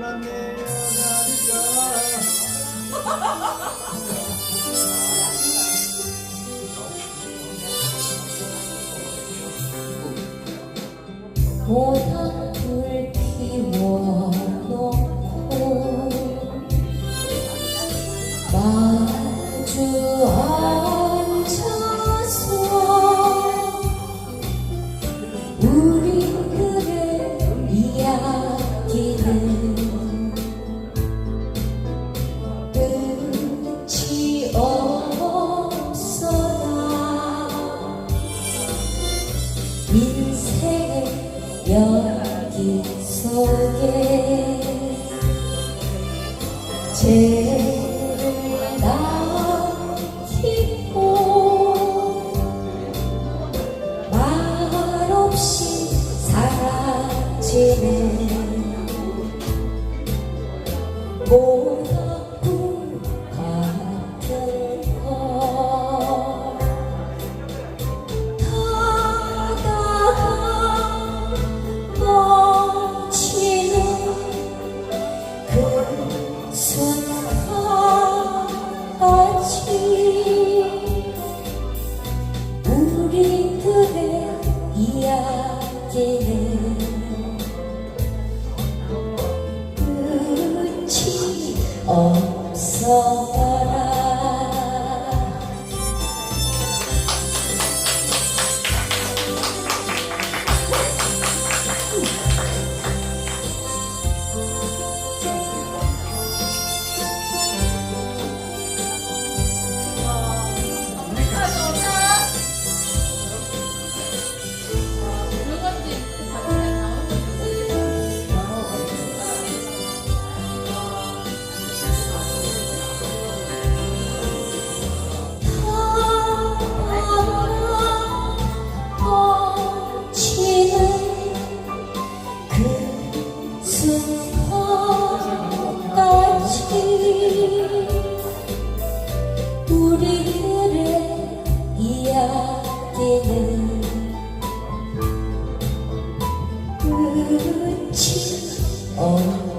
떠난 내 여자리가 모닥불 피워놓고 마주 앉아서 우리들의 이야기는 끝이 없어라. 인생의 여기 속에 죄를 남기고 말없이 사라지네. 모닥불 같은 거 타다가 멈추는 그 순간까지 우리들의 이야기는 끝이 없어라. 우리들의 이야기는 끝이 없